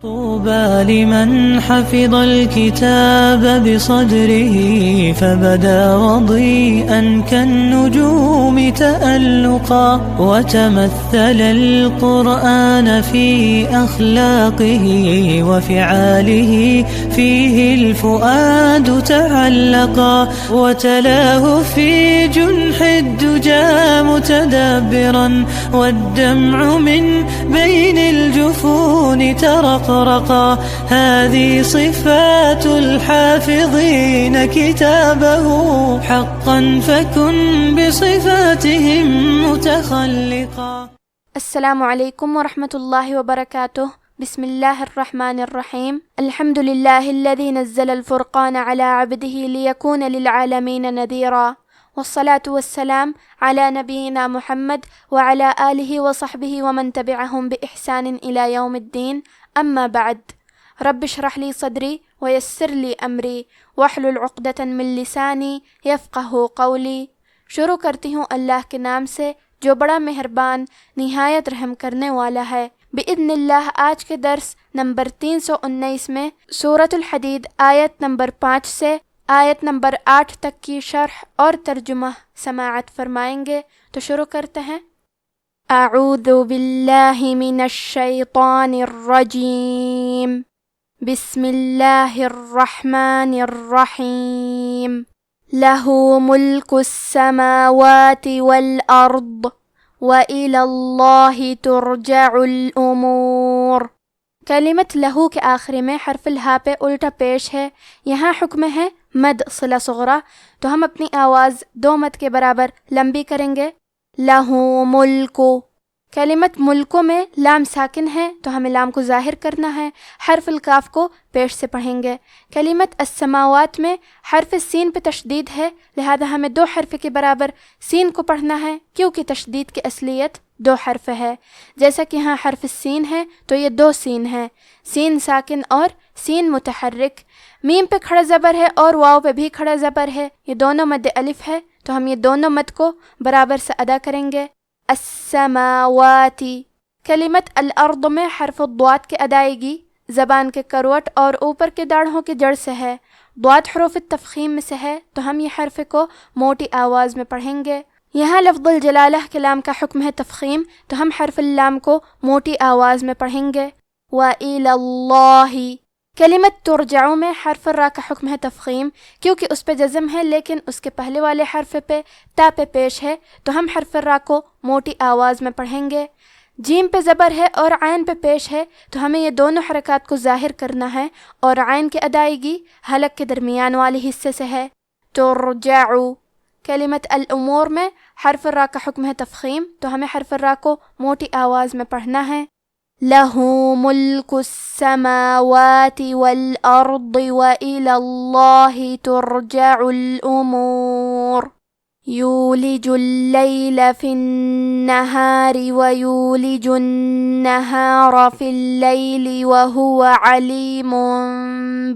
طوبى لمن حفظ الكتاب بصدره فبدا وضيئا كالنجوم تألقا وتمثل القرآن في أخلاقه وفعاله فيه الفؤاد تعلقا وتلاه في جنح الدجى متدبرا والدمع من بين الجفون ترقرقا هذه صفات الحافظين كتابه حقا فكن بصفاتهم متخلقا. السلام علیکم ورحمۃ اللہ وبرکاتہ. بسم اللہ الرحمن الرحیم. الحمد للہ الذی نزل الفرقان علی عبده لیکون للعالمین نذیرا والصلاة والسلام على نبینا محمد وعلى آلہ وصحبہ ومن تبعہم بإحسان إلى یوم الدین. اما بعد. رب اشرح لی صدری ویسر لی امری واحلل عقدۃ من لسانی یفقہوا قولی. شروع کرتی ہوں اللہ کے نام سے جو بڑا مہربان نہایت رحم کرنے والا ہے. بإذن اللہ آج کے درس نمبر 319 میں سورۃ الحدید آیت نمبر 5 سے آیت نمبر 8 تک کی شرح اور ترجمہ سماعت فرمائیں گے. تو شروع کرتے ہیں. اعوذ باللہ من الشیطان الرجیم. بسم اللہ الرحمن الرحیم. لہ ملک السماوات والارض وإلی اللہ ترجع الامور. کلمت لہو کے آخری میں حرف الہا پہ الٹا پیش ہے. یہاں حکم ہے مد صلہ صغرا، تو ہم اپنی آواز 2 مد کے برابر لمبی کریں گے. لہو ملکو. کلمت ملکو میں لام ساکن ہے تو ہمیں لام کو ظاہر کرنا ہے. حرف الکاف کو پیش سے پڑھیں گے. کلمت السماوات میں حرف سین پہ تشدید ہے، لہذا ہمیں 2 حرف کے برابر سین کو پڑھنا ہے، کیونکہ تشدید کی اصلیت 2 حرف ہے. جیسا کہ یہاں حرف سین ہے تو یہ 2 سین ہے، سین ساکن اور سین متحرک. میم پہ کھڑا زبر ہے اور واو پہ بھی کھڑا زبر ہے، یہ دونوں مد الف ہے، تو ہم یہ دونوں مد کو برابر سے ادا کریں گے. السماواتی. کلمت الارض میں حرف الضاد کی ادائیگی زبان کے کروٹ اور اوپر کے داڑھوں کے جڑ سے ہے. ضاد حروف التفخیم میں سے ہے، تو ہم یہ حرف کو موٹی آواز میں پڑھیں گے. یہاں لفظ الجلالہ کے لام کا حکم ہے تفخیم، تو ہم حرف اللام کو موٹی آواز میں پڑھیں گے. وَإِلَى اللَّهِ. کلمت ترجعو میں حرف را کا حکم ہے تفخیم، کیونکہ اس پہ جزم ہے لیکن اس کے پہلے والے حرف پہ تا پہ پیش ہے، تو ہم حرف را کو موٹی آواز میں پڑھیں گے. جیم پہ زبر ہے اور عین پہ پیش ہے، تو ہمیں یہ دونوں حرکات کو ظاہر کرنا ہے، اور عین کی ادائیگی حلق کے درمیان والے حصے سے ہے. ترجعو. کلمت الامور میں حرف را کا حکم ہے تفخیم، تو ہمیں حرف را کو موٹی آواز میں پڑھنا ہے. لہ ملک السماوات والارض وإلی اللہ ترجع الامور. یولج اللیل فی النہار ویولج النہار فی اللیل وہو علیم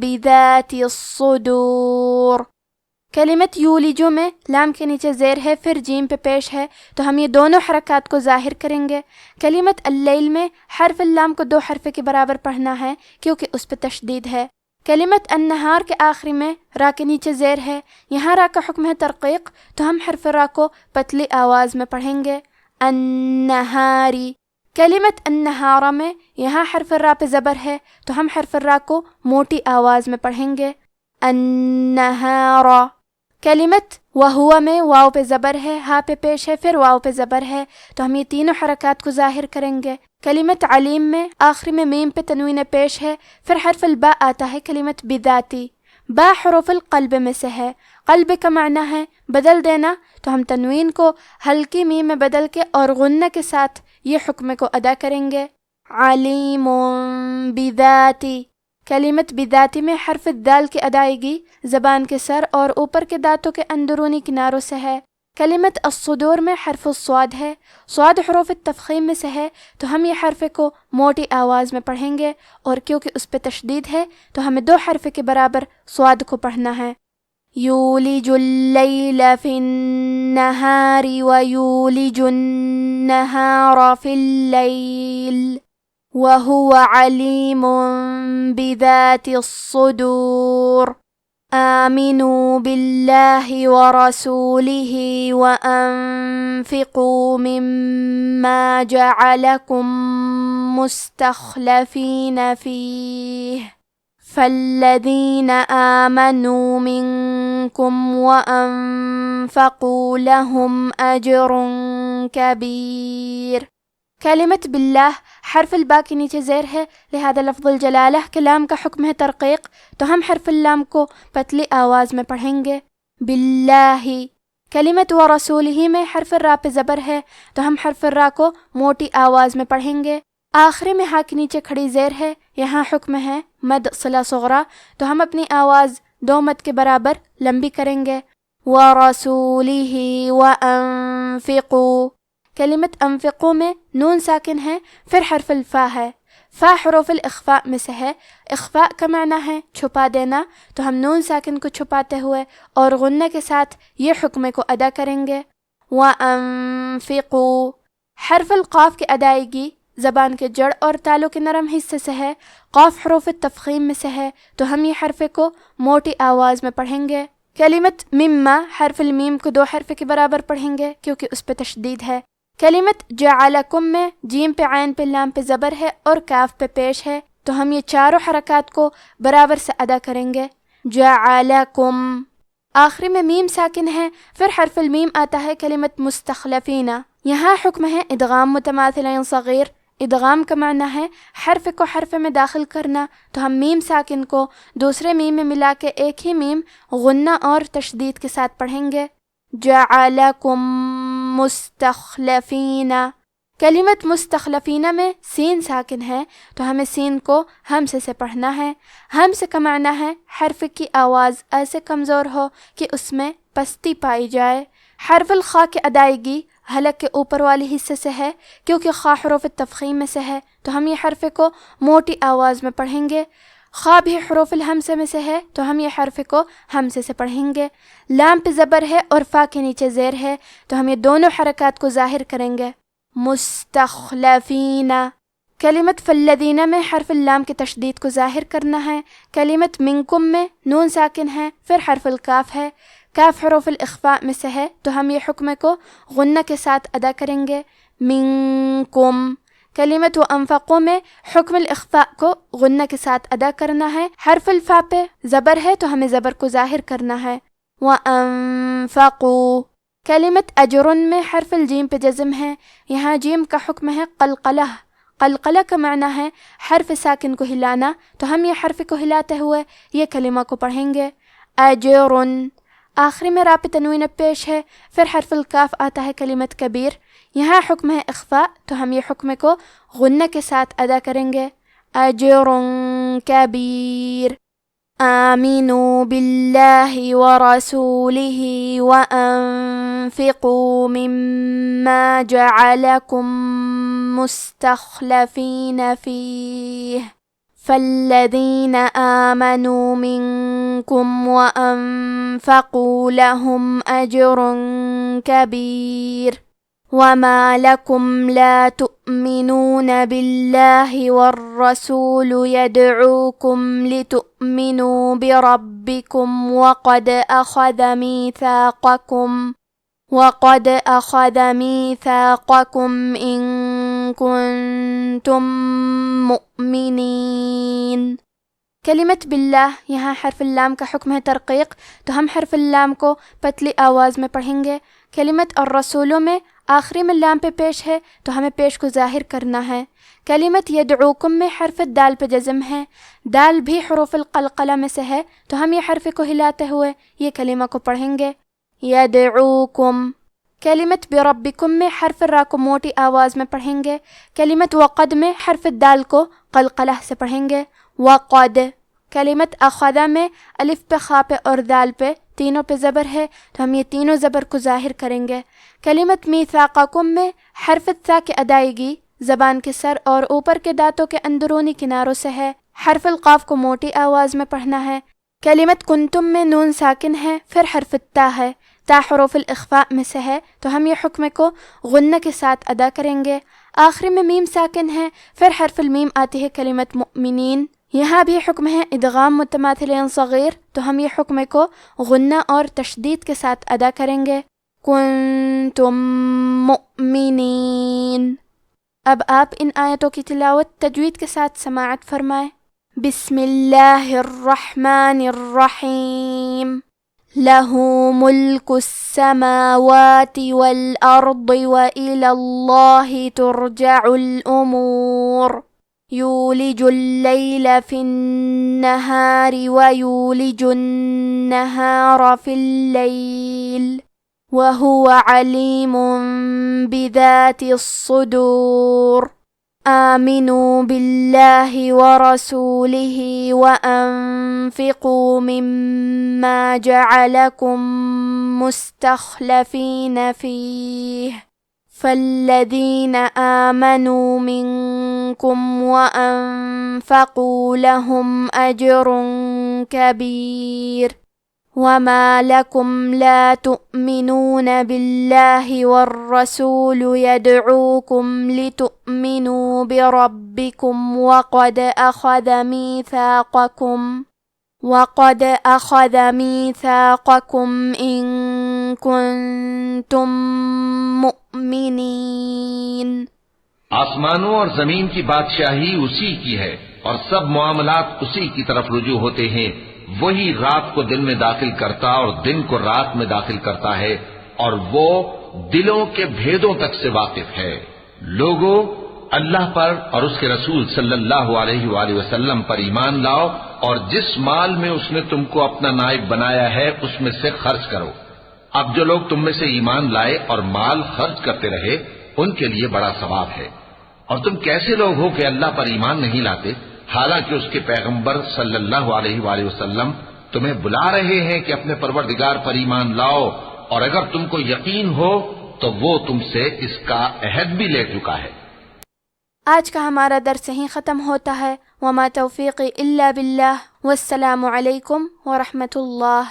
بذات الصدور. کلمت یولیجو میں لام کے نیچے زیر ہے، پھر جیم پہ پیش ہے، تو ہم یہ دونوں حرکات کو ظاہر کریں گے. کلمت اللیل میں حرف اللام کو 2 حرف کے برابر پڑھنا ہے، کیونکہ اس پہ تشدید ہے. کلمت النہار کے آخری میں را کے نیچے زیر ہے، یہاں را کا حکم ہے ترقیق، تو ہم حرف را کو پتلی آواز میں پڑھیں گے. النہاری. کلمت النہارہ میں یہاں حرف را پہ زبر ہے، تو ہم حرف را کو موٹی آواز میں پڑھیں گے. النہارہ. کلمت وہوا میں واو پہ زبر ہے، ہا پہ پیش ہے، پھر واو پہ زبر ہے، تو ہم یہ تینوں حرکات کو ظاہر کریں گے. کلمت علیم میں آخری میں میم پہ تنوین پیش ہے، پھر حرف الباء آتا ہے. کلمت بذاتی. با حروف القلب میں سے ہے، قلب کا معنی ہے بدل دینا، تو ہم تنوین کو ہلکی میم میں بدل کے اور غنہ کے ساتھ یہ حکم کو ادا کریں گے. علیم بذاتی. کلمت بذاتی میں حرف الدال کی ادائیگی زبان کے سر اور اوپر کے دانتوں کے اندرونی کناروں سے ہے. کلمت الصدور میں حرف الصاد ہے، صاد حروف التفخیم میں سے ہے، تو ہم یہ حرف کو موٹی آواز میں پڑھیں گے، اور کیونکہ اس پہ تشدید ہے تو ہمیں 2 حرف کے برابر صاد کو پڑھنا ہے. یولج اللیل فی النہار ویولج النہار فی اللیل. وهو عليم بذات الصدور آمنوا بالله ورسوله وأنفقوا مما جعلكم مستخلفين فيه فالذين آمنوا منكم وأنفقوا لهم أجر كبير۔ کلمت باللہ حرف الباء کے نیچے زیر ہے، لہذا لفظ الجلالہ کے لام کا حکم ہے ترقیق، تو ہم حرف اللام کو پتلی آواز میں پڑھیں گے باللہ۔ کلمت ورسولہ میں حرف الراء پہ زبر ہے، تو ہم حرف الراء کو موٹی آواز میں پڑھیں گے۔ آخری میں ہا کے نیچے کھڑی زیر ہے، یہاں حکم ہے مد صلہ صغرا، تو ہم اپنی آواز 2 مد کے برابر لمبی کریں گے۔ ورسولہ وانفقوا، کلمت انفقوا میں نون ساکن ہے، پھر حرف الفا ہے، فا حروف الاخفاء میں سے ہے، اخفاء کا معنی ہے چھپا دینا، تو ہم نون ساکن کو چھپاتے ہوئے اور غنہ کے ساتھ یہ حکم کو ادا کریں گے۔ وانفقوا، حرف القاف کی ادائیگی زبان کے جڑ اور تالو کے نرم حصے سے ہے، قاف حروف التفخیم میں سے ہے، تو ہم یہ حرف کو موٹی آواز میں پڑھیں گے۔ کلمت مما حرف المیم کو 2 حرف کے برابر پڑھیں گے کیونکہ اس پہ تشدید ہے۔ کلمت جعلکم میں جیم پہ عین پہ لام پہ زبر ہے اور کاف پہ پیش ہے، تو ہم یہ چاروں حرکات کو برابر سے ادا کریں گے۔ جعلکم، آخری میں میم ساکن ہے، پھر حرف المیم آتا ہے کلمت مستخلفین، یہاں حکم ہے ادغام متماثلین صغیر۔ ادغام کا معنی ہے حرف کو حرف میں داخل کرنا، تو ہم میم ساکن کو دوسرے میم میں ملا کے ایک ہی میم غنہ اور تشدید کے ساتھ پڑھیں گے۔ جعلکم مستخلفین، کلمت مستخلفین میں سین ساکن ہے، تو ہمیں سین کو ہمزے سے پڑھنا ہے۔ ہمزے کا معنی ہے حرف کی آواز ایسے کمزور ہو کہ اس میں پستی پائی جائے۔ حرف الخاء کی ادائیگی حلق کے اوپر والی حصے سے ہے، کیونکہ خاء حروف التفخیم میں سے ہے، تو ہم یہ حرف کو موٹی آواز میں پڑھیں گے۔ خاء بھی حروف الہمزہ میں سے ہے، تو ہم یہ حرف کو ہمزے سے پڑھیں گے۔ لام پہ زبر ہے اور فا کے نیچے زیر ہے، تو ہم یہ دونوں حرکات کو ظاہر کریں گے۔ مستخلفین، کلمت فالذین میں حرف اللام کی تشدید کو ظاہر کرنا ہے۔ کلمت منکم میں نون ساکن ہے، پھر حرف الکاف ہے، کاف حروف الاخفاء میں سے ہے، تو ہم یہ حکم کو غنہ کے ساتھ ادا کریں گے۔ منکم، کلمت وانفقوا میں حکم الاخفاء کو غنہ کے ساتھ ادا کرنا ہے، حرف الفا پہ زبر ہے تو ہمیں زبر کو ظاہر کرنا ہے۔ وانفقوا، کلمت اجر میں حرف الجیم پہ جزم ہے، یہاں جیم کا حکم ہے قلقلہ۔ قلقلہ کا معنی ہے حرف ساکن کو ہلانا، تو ہم یہ حرف کو ہلاتے ہوئے یہ کلمہ کو پڑھیں گے۔ اجر، آخری میں را پہ تنوین پیش ہے، پھر حرف الکاف آتا ہے کلمت کبیر، یہاں حکم ہے اخفاء، تو ہم یہ حکم کو غنہ کے ساتھ ادا کریں گے۔ اجر کبیر، آمنوا باللہ ورسولہ وانفقوا مما جعلکم مستخلفین فیہ فالذین آمنوا منکم وانفقوا لهم اجر کبیر۔ وما لكم لا تؤمنون بالله والرسول يدعوكم لتؤمنوا بربكم وقد أخذ ميثاقكم إن كنتم مؤمنين۔ کلمت باللہ، یہاں حرف اللام کا حکم ہے ترقیق، تو ہم حرف اللام کو پتلی آواز میں پڑھیں گے۔ کلمت الرسولوں میں آخری میں لام پہ پیش ہے، تو ہمیں پیش کو ظاہر کرنا ہے۔ کلمت یدعوکم میں حرف دال پہ جزم ہے، دال بھی حروف القلقلہ میں سے ہے، تو ہم یہ حرف کو ہلاتے ہوئے یہ کلمہ کو پڑھیں گے۔ یدعوکم، کلمت بربکم میں حرف را کو موٹی آواز میں پڑھیں گے۔ کلمت وقد میں حرف دال کو قلقلہ سے پڑھیں گے۔ وقد، کلمت اخذ میں الف پہ خا پہ اور دال پہ تینوں پہ زبر ہے، تو ہم یہ تینوں زبر کو ظاہر کریں گے۔ کلمت میثاقکم میں حرف الثا کی ادائیگی زبان کے سر اور اوپر کے دانتوں کے اندرونی کناروں سے ہے، حرف القاف کو موٹی آواز میں پڑھنا ہے۔ کلمت کنتم میں نون ساکن ہے، پھر حرف التا ہے، تا حروف الاخفاء میں سے ہے، تو ہم یہ حکم کو غنہ کے ساتھ ادا کریں گے۔ آخر میں میم ساکن ہے، پھر حرف المیم آتی ہے کلمت مؤمنین۔ یہاں بھی حکم ہے ادغام متماثلین صغیر، تو ہم یہ حکم کو غنہ اور تشدید کے ساتھ ادا کریں گے، کنتم مؤمنین۔ اب آپ ان آیتوں کی تلاوت تجوید کے ساتھ سماعت فرمائیں۔ بسم اللہ الرحمن الرحیم، لہ ملک السماوات والارض وإلی اللہ ترجع الامور، یولج اللیل فی النہار ویولج النہار فی اللیل، وہو علیم بذات الصدور، آمنوا باللہ ورسولہ وانفقوا مما جعلکم مستخلفین فیہ، فالذین آمنوا منکم وانفقوا لهم اجر کبیر، وما لكم لا تؤمنون بالله والرسول يدعوكم لتؤمنوا بربكم وقد أخذ ميثاقكم إن كنتم مؤمنين۔ آسمانوں اور زمین کی بادشاہی اسی کی ہے اور سب معاملات اسی کی طرف رجوع ہوتے ہیں۔ وہی رات کو دن میں داخل کرتا اور دن کو رات میں داخل کرتا ہے، اور وہ دلوں کے بھیدوں تک سے واقف ہے۔ لوگوں، اللہ پر اور اس کے رسول صلی اللہ علیہ وآلہ وسلم پر ایمان لاؤ، اور جس مال میں اس نے تم کو اپنا نائب بنایا ہے اس میں سے خرچ کرو۔ اب جو لوگ تم میں سے ایمان لائے اور مال خرچ کرتے رہے ان کے لیے بڑا ثواب ہے۔ اور تم کیسے لوگ ہو کہ اللہ پر ایمان نہیں لاتے، حالانکہ اس کے پیغمبر صلی اللہ علیہ وآلہ وسلم تمہیں بلا رہے ہیں کہ اپنے پروردگار پر ایمان لاؤ، اور اگر تم کو یقین ہو تو وہ تم سے اس کا عہد بھی لے چکا ہے۔ آج کا ہمارا درس یہیں ختم ہوتا ہے۔ وما توفیقی الا باللہ، والسلام علیکم ورحمۃ اللہ۔